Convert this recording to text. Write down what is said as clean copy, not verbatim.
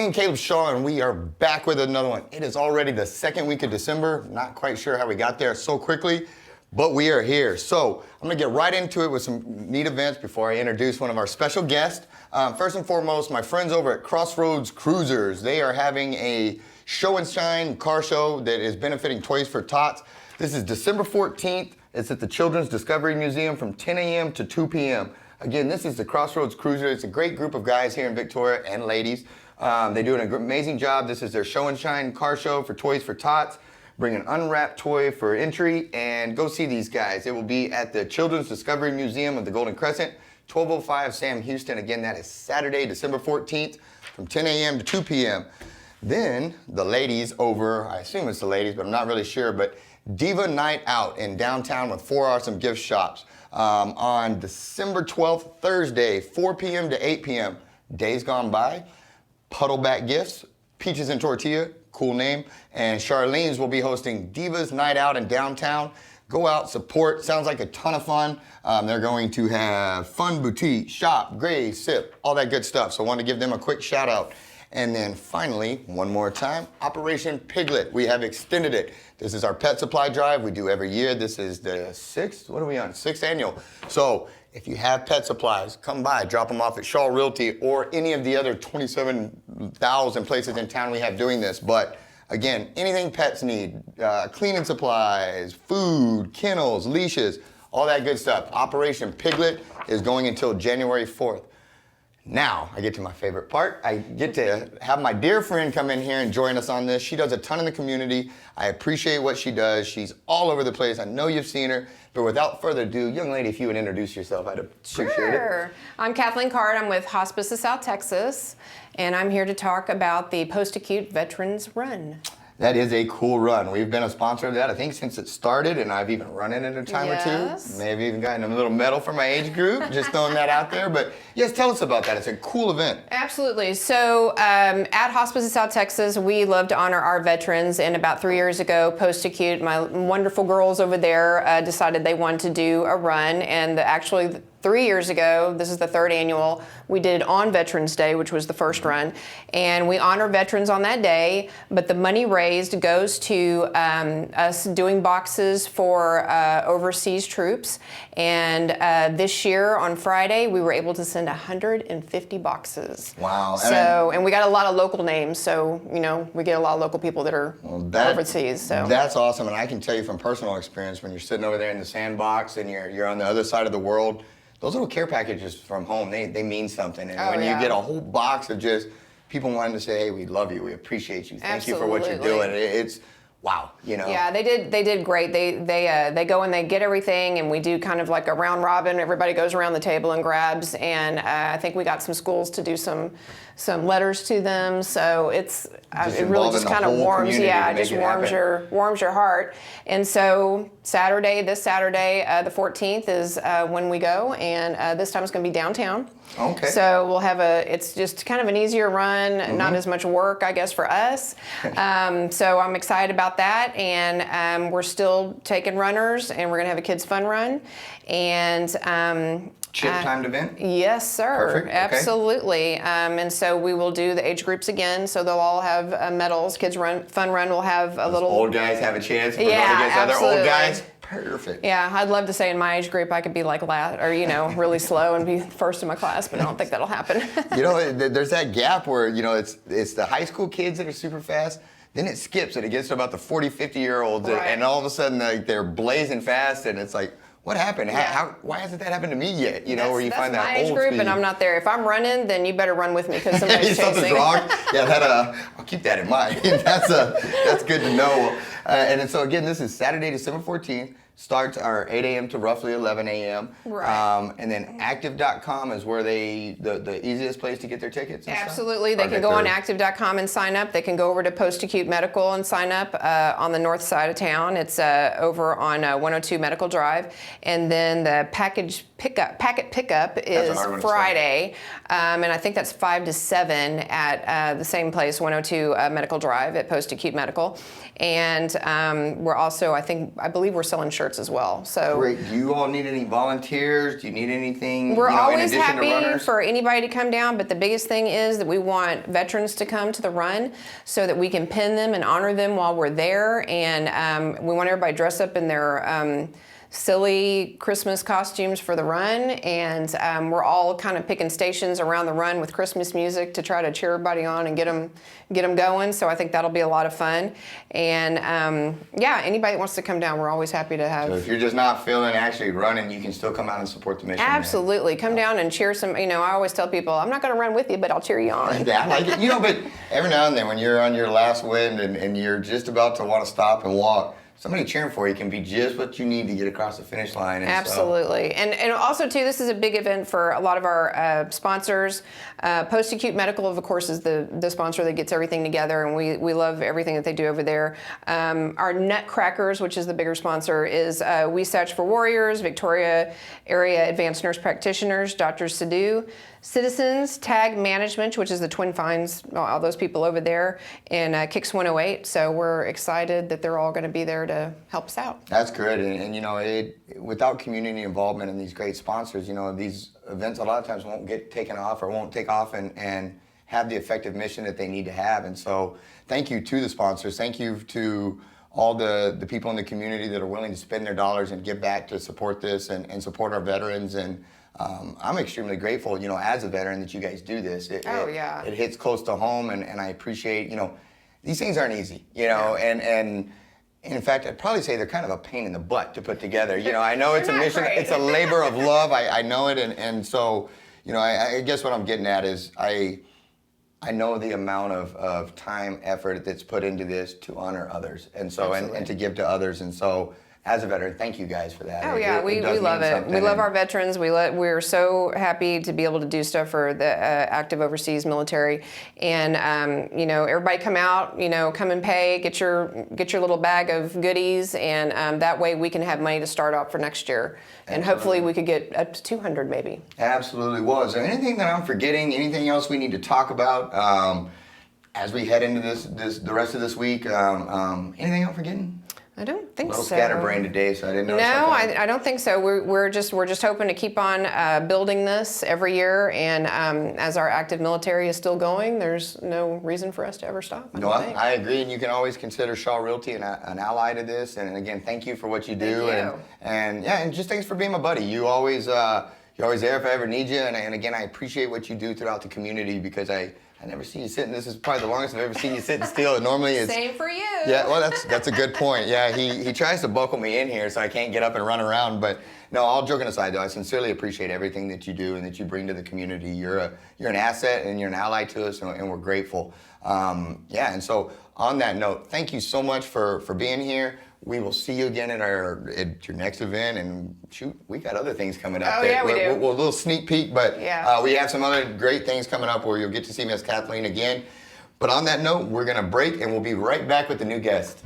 Charlene, Caleb, Shaw, and we are back with another one. It is already the second week of December. Not quite sure how we got there so quickly, but we are here. So I'm gonna get right into it with some neat events before I introduce one of our special guests. First and foremost, my friends over at Crossroads Cruisers. They are having a show and shine car show that is benefiting Toys for Tots. This is December 14th. It's at the Children's Discovery Museum from 10 a.m. to 2 p.m. Again, this is the Crossroads Cruiser. It's a great group of guys here in Victoria and ladies. They do an amazing job. This is their show and shine car show for Toys for Tots. Bring an unwrapped toy for entry and go see these guys. It will be at the Children's Discovery Museum of the Golden Crescent, 1205 Sam Houston. Again, that is Saturday, December 14th from 10 a.m. to 2 p.m. Then the ladies over, I assume it's the ladies, but I'm not really sure, but Diva Night Out in downtown with 4 awesome gift shops. On December 12th, Thursday, 4 p.m. to 8 p.m. Days Gone By, Puddleback Gifts, Peaches and Tortilla, cool name, and Charlene's will be hosting Diva's Night Out in downtown. Go out, support, sounds like a ton of fun. They're going to have fun boutique, shop, grade, sip, all that good stuff. So I wanted to give them a quick shout out. And then finally, one more time, Operation Piglet. We have extended it. This is our pet supply drive we do every year. This is the sixth annual. So if you have pet supplies, come by, drop them off at Shaw Realty or any of the other 27,000 places in town we have doing this. But again, anything pets need, cleaning supplies, food, kennels, leashes, all that good stuff. Operation Piglet is going until January 4th. Now, I get to my favorite part. I get to have my dear friend come in here and join us on this. She does a ton in the community. I appreciate what she does. She's all over the place. I know you've seen her. But without further ado, young lady, if you would introduce yourself, I'd appreciate it. Sure. I'm Kathleen Card. I'm with Hospice of South Texas, and I'm here to talk about the Post Acute Veterans Run. That is a cool run. We've been a sponsor of that, I think, since it started, and I've even run it at a time or two. Maybe even gotten a little medal for my age group, just throwing that out there. But yes, tell us about that. It's a cool event. Absolutely. So at Hospice of South Texas, we love to honor our veterans, and about 3 years ago, Post Acute, my wonderful girls over there, decided they wanted to do a run, and actually 3 years ago, this is the third annual, we did it on Veterans Day, which was the first run, and we honor veterans on that day, but the money raised goes to us doing boxes for overseas troops, and this year on Friday, we were able to send 150 boxes. Wow. So, and we got a lot of local names, so, you know, we get a lot of local people that are overseas. So that's awesome, and I can tell you from personal experience, when you're sitting over there in the sandbox and you're on the other side of the world, those little care packages from home, they mean something. And when you get a whole box of just people wanting to say, hey, we love you, we appreciate you, thank you for what you're doing. It's wow, you know. Yeah, they did great. They go and they get everything, and we do kind of like a round robin. Everybody goes around the table and grabs, and I think we got some schools to do some letters to them. So it really just kind of warms your heart. And so this Saturday, the 14th is when we go, and this time it's going to be downtown. Okay. So we'll have it's just kind of an easier run, not as much work, I guess, for us. So I'm excited about that, and we're still taking runners, and we're going to have a kids' fun run. And timed event? Yes, sir. Perfect. Okay. Absolutely. And so we will do the age groups again. So they'll all have medals. Kids Fun Run will have a little. Old guys have a chance. Yeah, against absolutely. Other old guys. Perfect. Yeah, I'd love to say in my age group I could be like really slow and be first in my class, but I don't think that'll happen. You know, there's that gap where, you know, it's the high school kids that are super fast. Then it skips and it gets to about the 40, 50-year-olds, right. And all of a sudden they're blazing fast, and it's like, what happened? Yeah. Why hasn't that happened to me yet? You know, where you find that old That's my age group, speed. and I'm not there. If I'm running, then you better run with me because somebody's Something's chasing. wrong. Yeah, I'll keep that in mind. That's good to know. And so again, this is Saturday, December 14th. Starts are 8 a.m. to roughly 11 a.m. Right. And then active.com is where the easiest place to get their tickets and Absolutely. stuff? They can go on active.com and sign up. They can go over to Post Acute Medical and sign up on the north side of town. It's over on 102 Medical Drive. And then the packet pickup is Friday. And I think that's 5 to 7 at the same place, 102 Medical Drive at Post Acute Medical. And we're also, I believe we're selling shirts as well. So Great. Do you all need any volunteers? Do you need anything? we're in always addition to happy runners? for anybody to come down, but the biggest thing is that we want veterans to come to the run so that we can pin them and honor them while we're there. And we want everybody dressed up in their silly Christmas costumes for the run, and we're all kind of picking stations around the run with Christmas music to try to cheer everybody on and get them going. So I think that'll be a lot of fun. And yeah, anybody that wants to come down, we're always happy to have. So if you're just not feeling actually running, you can still come out and support the mission. Absolutely, come down and cheer some. I always tell people, I'm not going to run with you, but I'll cheer you on. Yeah, I like it. But every now and then when you're on your last wind and you're just about to want to stop and walk, somebody cheering for you can be just what you need to get across the finish line. And absolutely. And also, too, this is a big event for a lot of our sponsors. Post Acute Medical, of course, is the sponsor that gets everything together, and we love everything that they do over there. Our Nutcrackers, which is the bigger sponsor, is We Satch for Warriors, Victoria Area Advanced Nurse Practitioners, Dr. Sadhu, Citizens, Tag Management, which is the Twin Finds, all those people over there, and Kicks 108. So we're excited that they're all going to be there to help us out. That's good. And without community involvement and these great sponsors, these events a lot of times won't get taken off or won't take off and have the effective mission that they need to have. And so thank you to the sponsors. Thank you to all the people in the community that are willing to spend their dollars and give back to support this and support our veterans. And I'm extremely grateful, as a veteran that you guys do this. It hits close to home, and I appreciate, these things aren't easy, and in fact, I'd probably say they're kind of a pain in the butt to put together. I know it's a mission, it's a labor of love, I know it, and so, I guess what I'm getting at is I know the amount of time, effort that's put into this to honor others, and so, and to give to others, and so, as a veteran, thank you guys for that. Oh yeah, we love it. We love our veterans. We're so happy to be able to do stuff for the active overseas military, and everybody come out, come and pay, get your little bag of goodies, and that way we can have money to start off for next year, and hopefully we could get up to 200 maybe. Absolutely. Well, is there anything that I'm forgetting? Anything else we need to talk about as we head into the rest of this week? Anything I'm forgetting? I don't think so. A little scatterbrained today, so I didn't know. No, I don't think so. We're just hoping to keep on building this every year, and as our active military is still going, there's no reason for us to ever stop. I agree, and you can always consider Shaw Realty an ally to this. And again, thank you for what you do, and just thanks for being my buddy. You're always there if I ever need you, and again, I appreciate what you do throughout the community because I never see you sitting. This is probably the longest I've ever seen you sitting still. Normally it's same for you. Yeah, well that's a good point. Yeah, he tries to buckle me in here so I can't get up and run around. But no, all joking aside though, I sincerely appreciate everything that you do and that you bring to the community. You're an asset and you're an ally to us, and we're grateful. And so on that note, thank you so much for being here. We will see you again at your next event, and shoot, we got other things coming up. Oh, yeah, we do. We'll a little sneak peek, but we have some other great things coming up where you'll get to see Miss Kathleen again. But on that note, we're gonna break, and we'll be right back with the new guest.